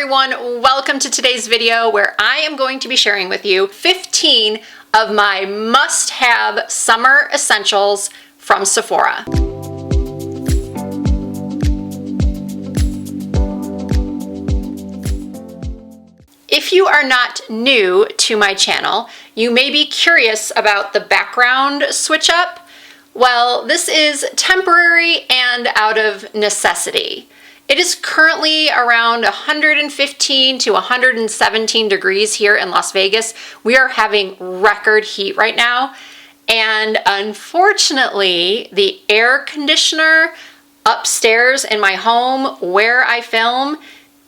everyone, welcome to today's video where I am going to be sharing with you 15 of my must-have summer essentials from Sephora. If you are not new to my channel, you may be curious about the background switch up. Well, this is temporary and out of necessity. It is currently around 115 to 117 degrees here in Las Vegas. We are having record heat right now, and unfortunately, the air conditioner upstairs in my home where I film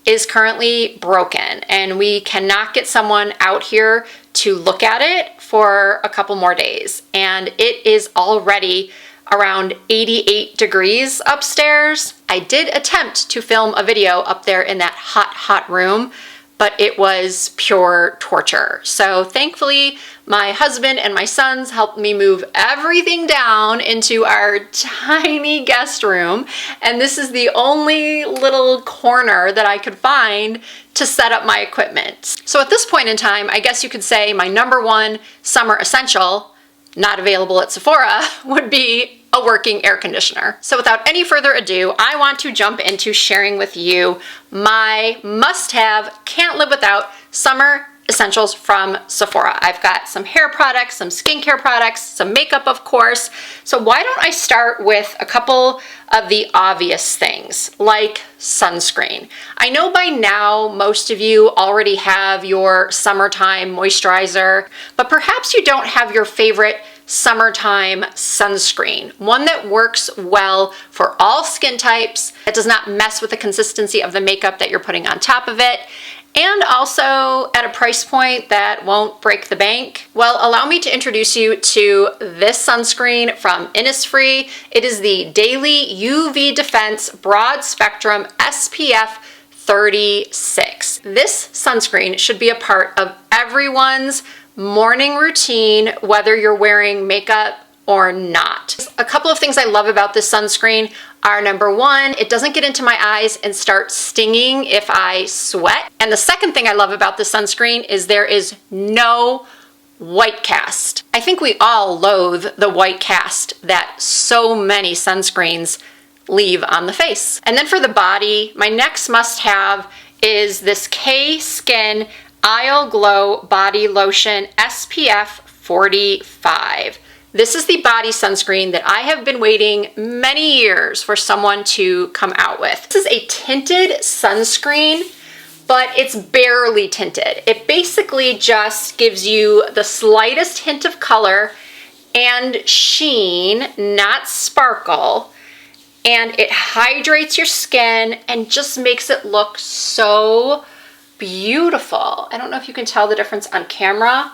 is currently broken, and we cannot get someone out here to look at it for a couple more days. And it is already around 88 degrees upstairs. I did attempt to film a video up there in that hot room, but it was pure torture. So thankfully, my husband and my sons helped me move everything down into our tiny guest room. And this is the only little corner that I could find to set up my equipment. So at this point in time, I guess you could say my number one summer essential, not available at Sephora, would be a working air conditioner. So without any further ado, I want to jump into sharing with you my must-have, can't live without summer essentials from Sephora. I've got some hair products, some skincare products, some makeup, of course. So why don't I start with a couple of the obvious things, like sunscreen. I know by now most of you already have your summertime moisturizer, but perhaps you don't have your favorite summertime sunscreen, one that works well for all skin types, that does not mess with the consistency of the makeup that you're putting on top of it, and also at a price point that won't break the bank. Well, allow me to introduce you to this sunscreen from Innisfree. It is the Daily UV Defense Broad Spectrum SPF 36. This sunscreen should be a part of everyone's morning routine, whether you're wearing makeup or not. A couple of things I love about this sunscreen are, number one, it doesn't get into my eyes and start stinging if I sweat. And the second thing I love about this sunscreen is there is no white cast. I think we all loathe the white cast that so many sunscreens leave on the face. And then for the body, my next must-have is this K-Skin Isle Glow Body Lotion SPF 45. This is the body sunscreen that I have been waiting many years for someone to come out with. This is a tinted sunscreen, but it's barely tinted. It basically just gives you the slightest hint of color and sheen, not sparkle, and it hydrates your skin and just makes it look so beautiful. I don't know if you can tell the difference on camera,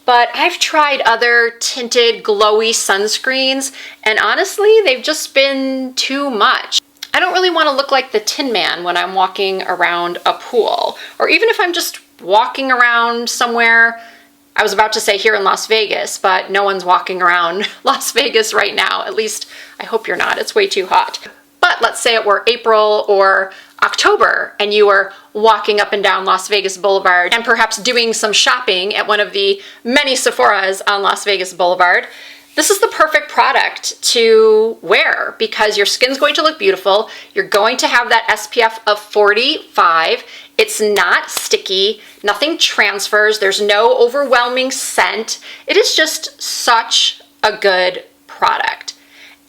but I've tried other tinted glowy sunscreens, and honestly, they've just been too much. I don't really want to look like the Tin Man when I'm walking around a pool, or even if I'm just walking around somewhere. I was about to say here in Las Vegas, but no one's walking around Las Vegas right now. At least, I hope you're not. It's way too hot. But let's say it were April or October and you were walking up and down Las Vegas Boulevard and perhaps doing some shopping at one of the many Sephoras on Las Vegas Boulevard. This is the perfect product to wear because your skin's going to look beautiful. You're going to have that SPF of 45. It's not sticky. Nothing transfers. There's no overwhelming scent. It is just such a good product.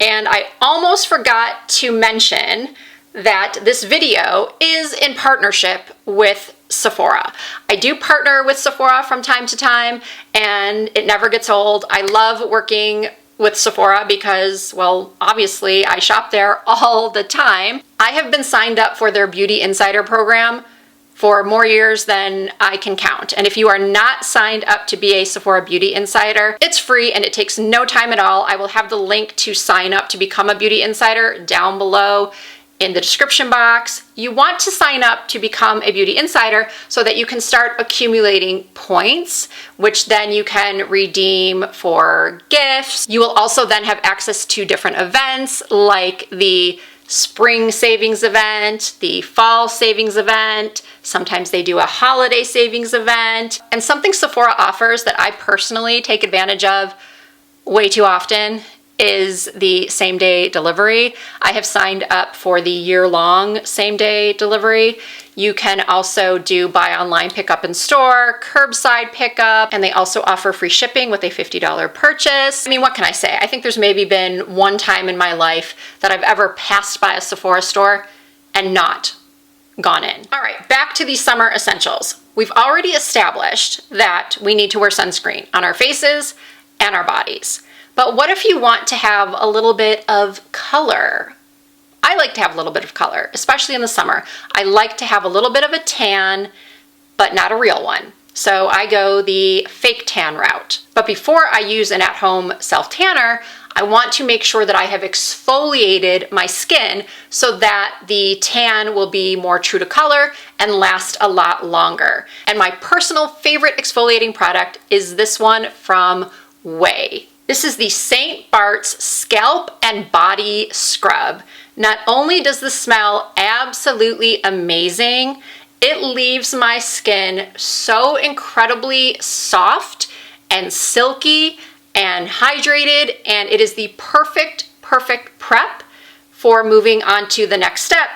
And I almost forgot to mention that this video is in partnership with Sephora. I do partner with Sephora from time to time, and it never gets old. I love working with Sephora because, well, obviously I shop there all the time. I have been signed up for their Beauty Insider program for more years than I can count. And if you are not signed up to be a Sephora Beauty Insider, it's free and it takes no time at all. I will have the link to sign up to become a Beauty Insider down below in the description box. You want to sign up to become a Beauty Insider so that you can start accumulating points, which then you can redeem for gifts. You will also then have access to different events like the spring savings event, the fall savings event. Sometimes they do a holiday savings event. And something Sephora offers that I personally take advantage of way too often is the same-day delivery. I have signed up for the year-long same-day delivery. You can also do buy online, pick up in store, curbside pickup, and they also offer free shipping with a $50 purchase. I mean, what can I say? I think there's maybe been one time in my life that I've ever passed by a Sephora store and not gone in. All right, back to the summer essentials. We've already established that we need to wear sunscreen on our faces and our bodies. But what if you want to have a little bit of color? I like to have a little bit of color, especially in the summer. I like to have a little bit of a tan, but not a real one. So I go the fake tan route. But before I use an at-home self-tanner, I want to make sure that I have exfoliated my skin so that the tan will be more true to color and last a lot longer. And my personal favorite exfoliating product is this one from Way. This is the St. Bart's Scalp and Body Scrub. Not only does the smell absolutely amazing, it leaves my skin so incredibly soft and silky and hydrated, and it is the perfect prep for moving on to the next step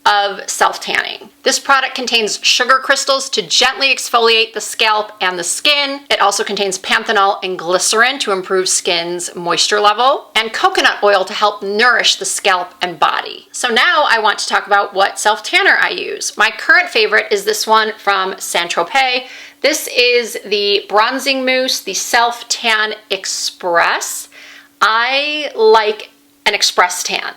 of self-tanning. This product contains sugar crystals to gently exfoliate the scalp and the skin. It also contains panthenol and glycerin to improve skin's moisture level, and coconut oil to help nourish the scalp and body. So now I want to talk about what self-tanner I use. My current favorite is this one from Saint-Tropez. This is the Bronzing Mousse, the Self Tan Express. I like an express tan.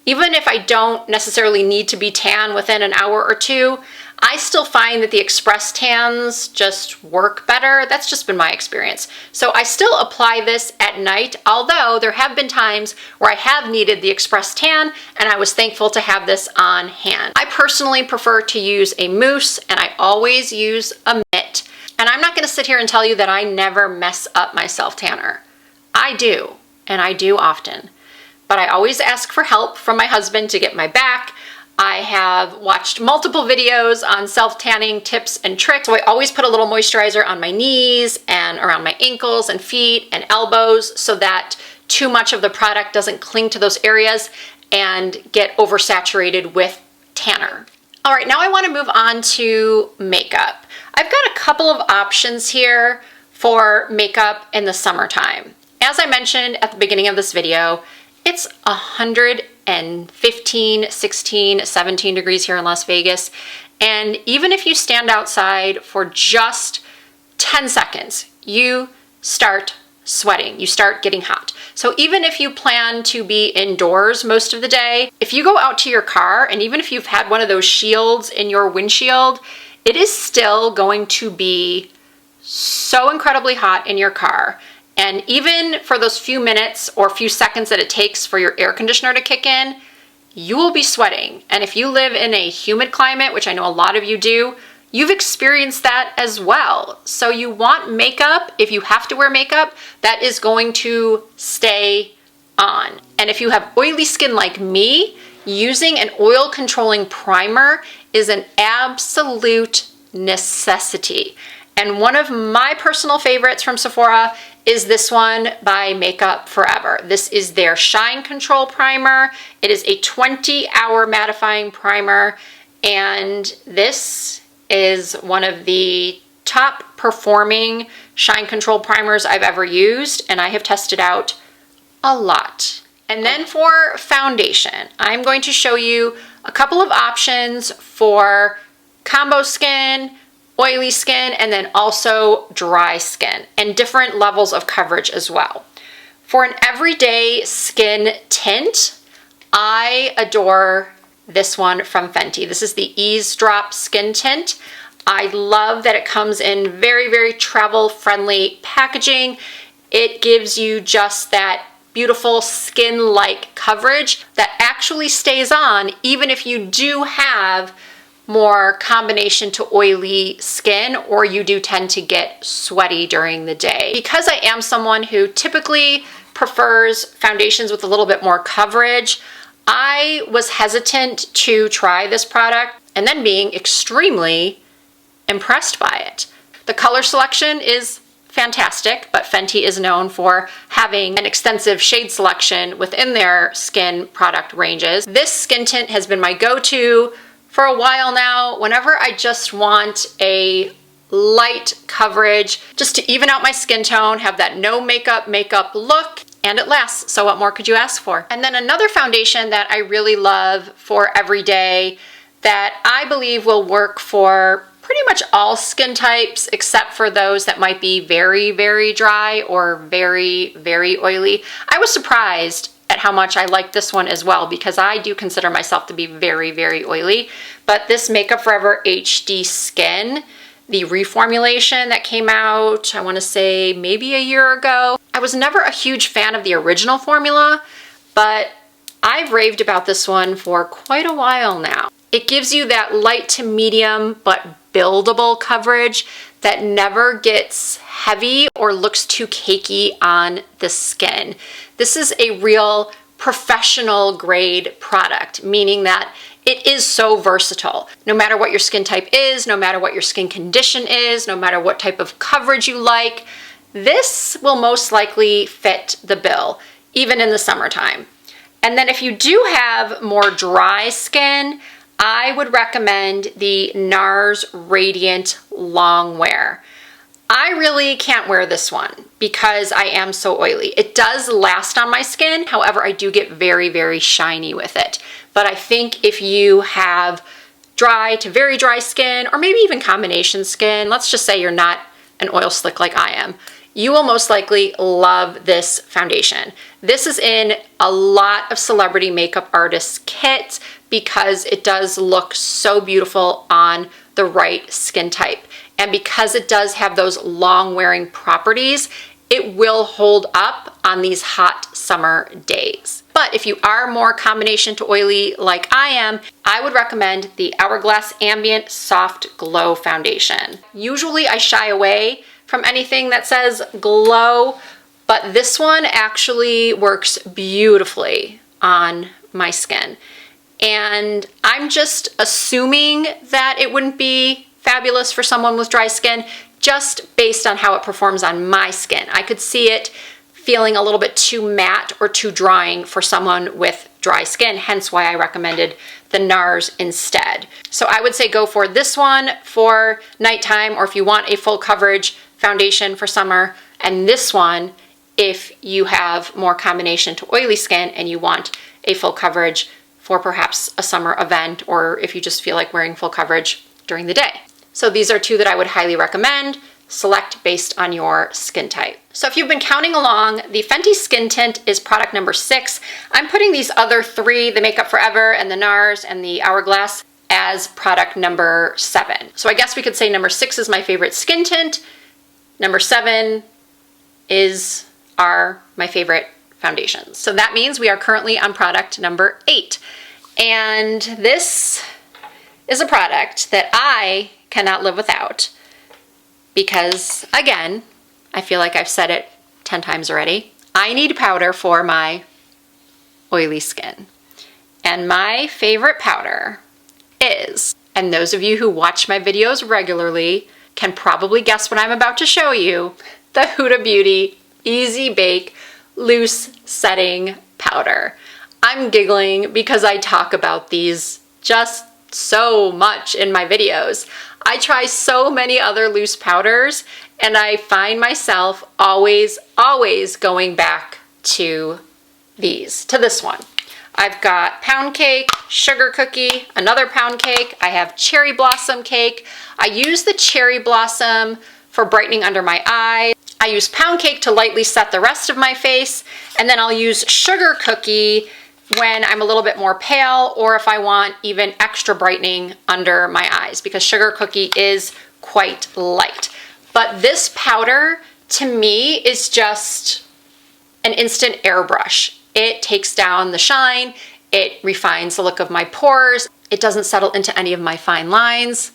Even if I don't necessarily need to be tan within an hour or two, I still find that the express tans just work better. That's just been my experience. So I still apply this at night, although there have been times where I have needed the express tan and I was thankful to have this on hand. I personally prefer to use a mousse, and I always use a mitt. And I'm not gonna sit here and tell you that I never mess up my self-tanner. I do, and I do often. But I always ask for help from my husband to get my back. I have watched multiple videos on self-tanning tips and tricks. So I always put a little moisturizer on my knees and around my ankles and feet and elbows so that too much of the product doesn't cling to those areas and get oversaturated with tanner. All right, now I want to move on to makeup. I've got a couple of options here for makeup in the summertime. As I mentioned at the beginning of this video, it's 115, 16, 17 degrees here in Las Vegas. And even if you stand outside for just 10 seconds, you start sweating, you start getting hot. So even if you plan to be indoors most of the day, if you go out to your car, and even if you've had one of those shields in your windshield, it is still going to be so incredibly hot in your car. And even for those few minutes or few seconds that it takes for your air conditioner to kick in, you will be sweating. And if you live in a humid climate, which I know a lot of you do, you've experienced that as well. So you want makeup, if you have to wear makeup, that is going to stay on. And if you have oily skin like me, using an oil controlling primer is an absolute necessity. And one of my personal favorites from Sephora is this one by Makeup Forever. This is their Shine Control Primer. It is a 20-hour mattifying primer, and this is one of the top performing shine control primers I've ever used, and I have tested out a lot. And then for foundation, I'm going to show you a couple of options for combo skin, oily skin, and then also dry skin, and different levels of coverage as well. For an everyday skin tint, I adore this one from Fenty. This is the Ease Drop Skin Tint. I love that it comes in very travel-friendly packaging. It gives you just that beautiful skin-like coverage that actually stays on even if you do have more combination to oily skin, or you do tend to get sweaty during the day. Because I am someone who typically prefers foundations with a little bit more coverage, I was hesitant to try this product and then being extremely impressed by it. The color selection is fantastic, but Fenty is known for having an extensive shade selection within their skin product ranges. This skin tint has been my go-to for a while now. Whenever I just want a light coverage, just to even out my skin tone, have that no makeup look, and it lasts. So what more could you ask for? And then another foundation that I really love for every day that I believe will work for pretty much all skin types except for those that might be very, very dry or very, very oily. I was surprised at how much I like this one as well because I do consider myself to be very, very oily. But this Makeup Forever HD Skin, the reformulation that came out, I want to say maybe a year ago. I was never a huge fan of the original formula, but I've raved about this one for quite a while now. It gives you that light to medium but buildable coverage that never gets heavy or looks too cakey on the skin. This is a real professional grade product, meaning that it is so versatile. No matter what your skin type is, no matter what your skin condition is, no matter what type of coverage you like, this will most likely fit the bill, even in the summertime. And then if you do have more dry skin, I would recommend the NARS Radiant Longwear. I really can't wear this one because I am so oily. It does last on my skin, however, I do get very, very shiny with it. But I think if you have dry to very dry skin, or maybe even combination skin, let's just say you're not an oil slick like I am, you will most likely love this foundation. This is in a lot of celebrity makeup artists' kits because it does look so beautiful on the right skin type. And because it does have those long wearing properties, it will hold up on these hot summer days. But if you are more combination to oily like I am, I would recommend the Hourglass Ambient Soft Glow Foundation. Usually I shy away from anything that says glow, but this one actually works beautifully on my skin. And I'm just assuming that it wouldn't be fabulous for someone with dry skin just based on how it performs on my skin. I could see it feeling a little bit too matte or too drying for someone with dry skin, hence why I recommended the NARS instead. So I would say go for this one for nighttime, or if you want a full coverage foundation for summer, and this one if you have more combination to oily skin and you want a full coverage for perhaps a summer event, or if you just feel like wearing full coverage during the day. So these are two that I would highly recommend. Select based on your skin type. So if you've been counting along, the Fenty Skin Tint is product number 6. I'm putting these other 3, the Makeup Forever and the NARS and the Hourglass, as product number 7. So I guess we could say number 6 is my favorite skin tint. Number 7 are my favorite foundations. So that means we are currently on product number 8. And this is a product that I cannot live without because, again, I feel like I've said it 10 times already. I need powder for my oily skin. And my favorite powder is, and those of you who watch my videos regularly can probably guess what I'm about to show you, the Huda Beauty Easy Bake Loose Setting Powder. I'm giggling because I talk about these just so much in my videos. I try so many other loose powders and I find myself always going back to this one. I've got pound cake, sugar cookie, another pound cake. I have cherry blossom cake. I use the cherry blossom for brightening under my eyes. I use pound cake to lightly set the rest of my face, and then I'll use sugar cookie when I'm a little bit more pale or if I want even extra brightening under my eyes, because sugar cookie is quite light. But this powder to me is just an instant airbrush. It takes down the shine, it refines the look of my pores, it doesn't settle into any of my fine lines.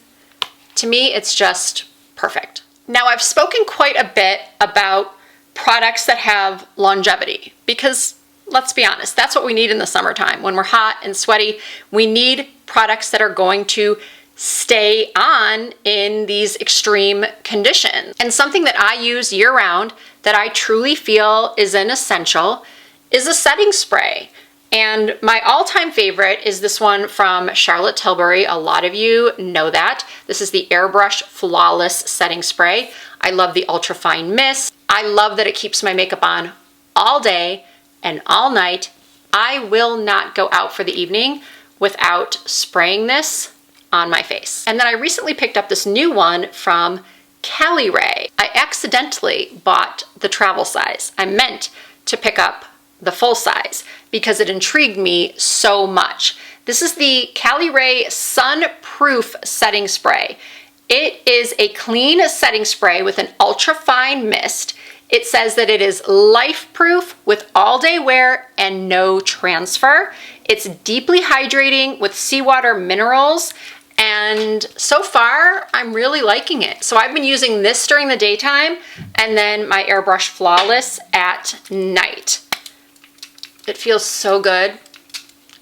To me, it's just perfect. Now, I've spoken quite a bit about products that have longevity because let's be honest, that's what we need in the summertime. When we're hot and sweaty, we need products that are going to stay on in these extreme conditions. And something that I use year round that I truly feel is an essential is a setting spray. And my all-time favorite is this one from Charlotte Tilbury. A lot of you know that. This is the Airbrush Flawless Setting Spray. I love the ultra fine mist. I love that it keeps my makeup on all day and all night. I will not go out for the evening without spraying this on my face. And then I recently picked up this new one from Cali Ray. I accidentally bought the travel size. I meant to pick up the full size because it intrigued me so much. This is the Cali Ray Sun-Proof Setting Spray. It is a clean setting spray with an ultra fine mist. It says that it is life-proof with all-day wear and no transfer. It's deeply hydrating with seawater minerals, and so far I'm really liking it. So I've been using this during the daytime and then my Airbrush Flawless at night. It feels so good.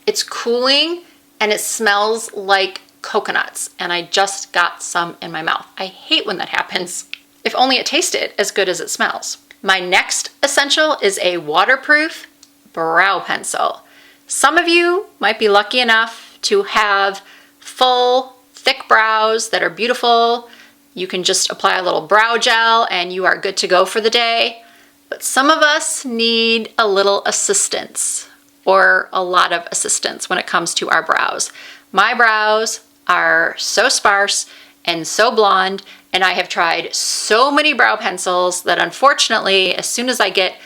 It's cooling and it smells like coconuts, and I just got some in my mouth. I hate when that happens. If only it tasted as good as it smells. My next essential is a waterproof brow pencil. Some of you might be lucky enough to have full, thick brows that are beautiful. You can just apply a little brow gel and you are good to go for the day. But some of us need a little assistance, or a lot of assistance when it comes to our brows. My brows are so sparse and so blonde, and I have tried so many brow pencils that unfortunately, as soon as I get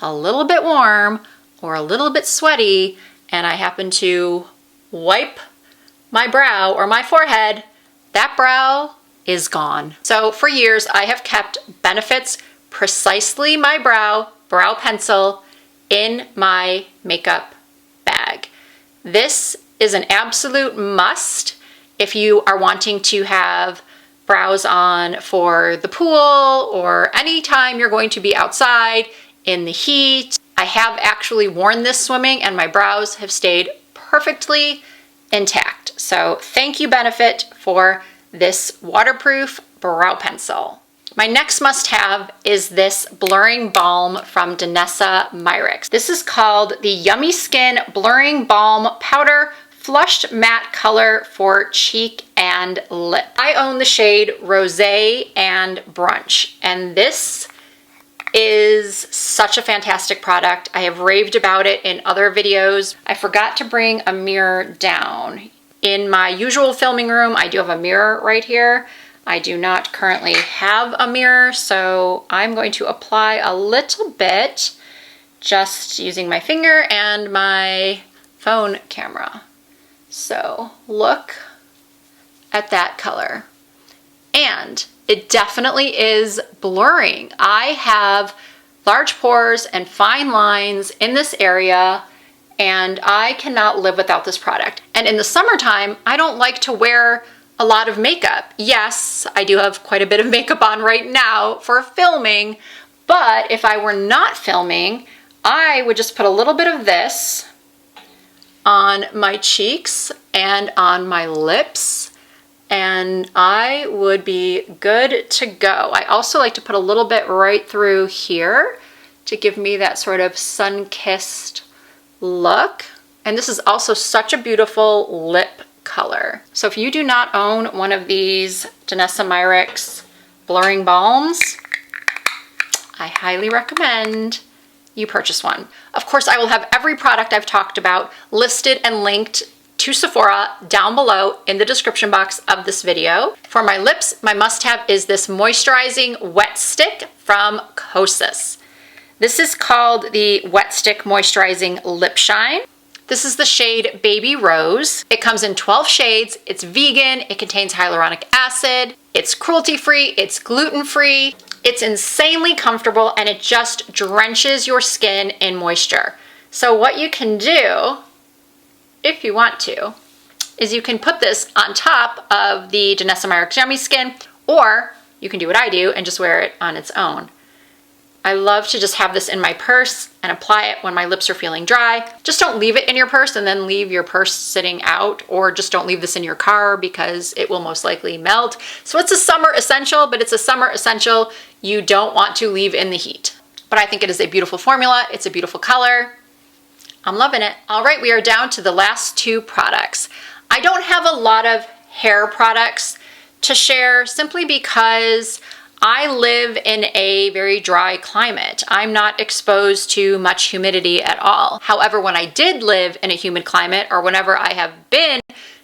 a little bit warm or a little bit sweaty and I happen to wipe my brow or my forehead, that brow is gone. So for years, I have kept Benefit's Precisely My brow pencil in my makeup bag. This is an absolute must if you are wanting to have brows on for the pool or anytime you're going to be outside in the heat. I have actually worn this swimming and my brows have stayed perfectly intact. So thank you, Benefit, for this waterproof brow pencil. My next must-have is this blurring balm from Danessa Myricks. This is called the Yummy Skin Blurring Balm Powder Flushed Matte Color for Cheek and Lip. I own the shade Rosé and Brunch, and this is such a fantastic product. I have raved about it in other videos. I forgot to bring a mirror down. In my usual filming room, I do have a mirror right here. I do not currently have a mirror, so I'm going to apply a little bit just using my finger and my phone camera. So look at that color. And it definitely is blurring. I have large pores and fine lines in this area, and I cannot live without this product. And in the summertime, I don't like to wear a lot of makeup. Yes, I do have quite a bit of makeup on right now for filming, but if I were not filming, I would just put a little bit of this on my cheeks and on my lips, and I would be good to go. I also like to put a little bit right through here to give me that sort of sun-kissed look. And this is also such a beautiful lip color. So if you do not own one of these Danessa Myricks blurring balms, I highly recommend you purchase one. Of course, I will have every product I've talked about listed and linked to Sephora down below in the description box of this video. For my lips, my must-have is this moisturizing wet stick from Kosas. This is called the Wet Stick Moisturizing Lip Shine. This is the shade Baby Rose. It comes in 12 shades. It's vegan. It contains hyaluronic acid. It's cruelty-free. It's gluten-free. It's insanely comfortable, and it just drenches your skin in moisture. So what you can do, if you want to, is you can put this on top of the Danessa Myricks Yummy Skin, or you can do what I do and just wear it on its own. I love to just have this in my purse and apply it when my lips are feeling dry. Just don't leave it in your purse and then leave your purse sitting out, or just don't leave this in your car because it will most likely melt. So it's a summer essential, but it's a summer essential you don't want to leave in the heat. But I think it is a beautiful formula. It's a beautiful color. I'm loving it. All right, we are down to the last two products. I don't have a lot of hair products to share simply because I live in a very dry climate. I'm not exposed to much humidity at all. However, when I did live in a humid climate, or whenever I have been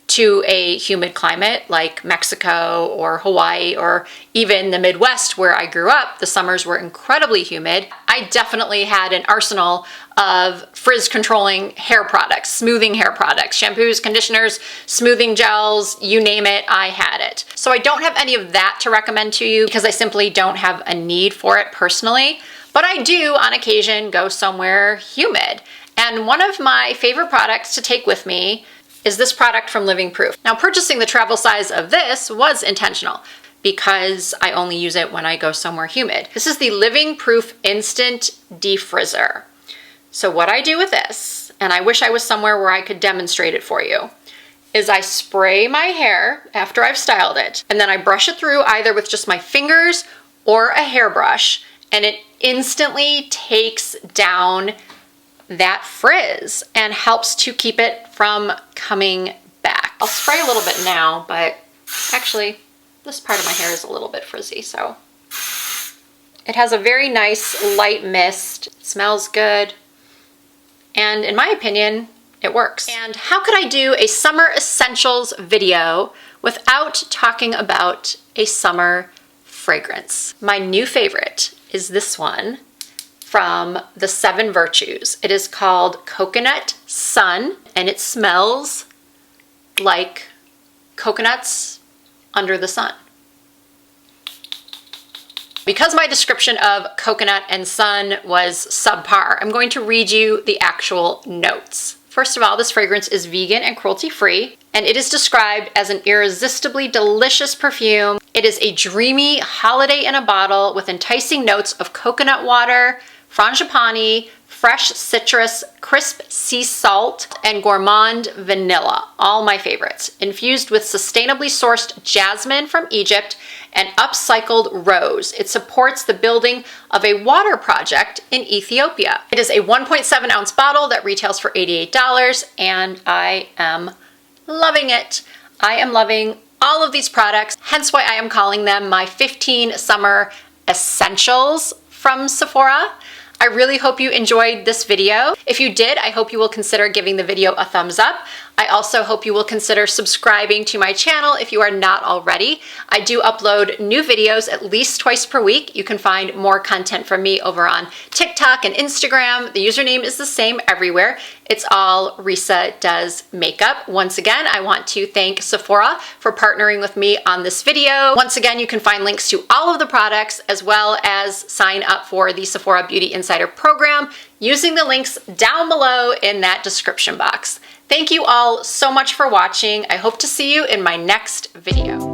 to a humid climate like Mexico or Hawaii or even the Midwest where I grew up, the summers were incredibly humid. I definitely had an arsenal of frizz controlling hair products, smoothing hair products, shampoos, conditioners, smoothing gels, you name it, I had it. So I don't have any of that to recommend to you because I simply don't have a need for it personally, but I do on occasion go somewhere humid. And one of my favorite products to take with me is this product from Living Proof. Now, purchasing the travel size of this was intentional because I only use it when I go somewhere humid. This is the Living Proof Instant Defrizzer. So what I do with this, and I wish I was somewhere where I could demonstrate it for you, is I spray my hair after I've styled it, and then I brush it through either with just my fingers or a hairbrush, and it instantly takes down that frizz and helps to keep it from coming back. I'll spray a little bit now, but actually this part of my hair is a little bit frizzy, so. It has a very nice light mist, it smells good, and in my opinion, it works. And how could I do a summer essentials video without talking about a summer fragrance? My new favorite is this one from the 7 Virtues. It is called Coconut Sun, and it smells like coconuts under the sun. Because my description of coconut and sun was subpar, I'm going to read you the actual notes. First of all, this fragrance is vegan and cruelty-free, and it is described as an irresistibly delicious perfume. It is a dreamy holiday in a bottle with enticing notes of coconut water, frangipani, fresh citrus, crisp sea salt, and gourmand vanilla, all my favorites, infused with sustainably sourced jasmine from Egypt and upcycled rose. It supports the building of a water project in Ethiopia. It is a 1.7 ounce bottle that retails for $88, and I am loving it. I am loving all of these products, hence why I am calling them my 15 summer essentials from Sephora. I really hope you enjoyed this video. If you did, I hope you will consider giving the video a thumbs up. I also hope you will consider subscribing to my channel if you are not already. I do upload new videos at least twice per week. You can find more content from me over on TikTok and Instagram. The username is the same everywhere. It's all Risa Does Makeup. Once again, I want to thank Sephora for partnering with me on this video. Once again, you can find links to all of the products as well as sign up for the Sephora Beauty Insider program using the links down below in that description box. Thank you all so much for watching. I hope to see you in my next video.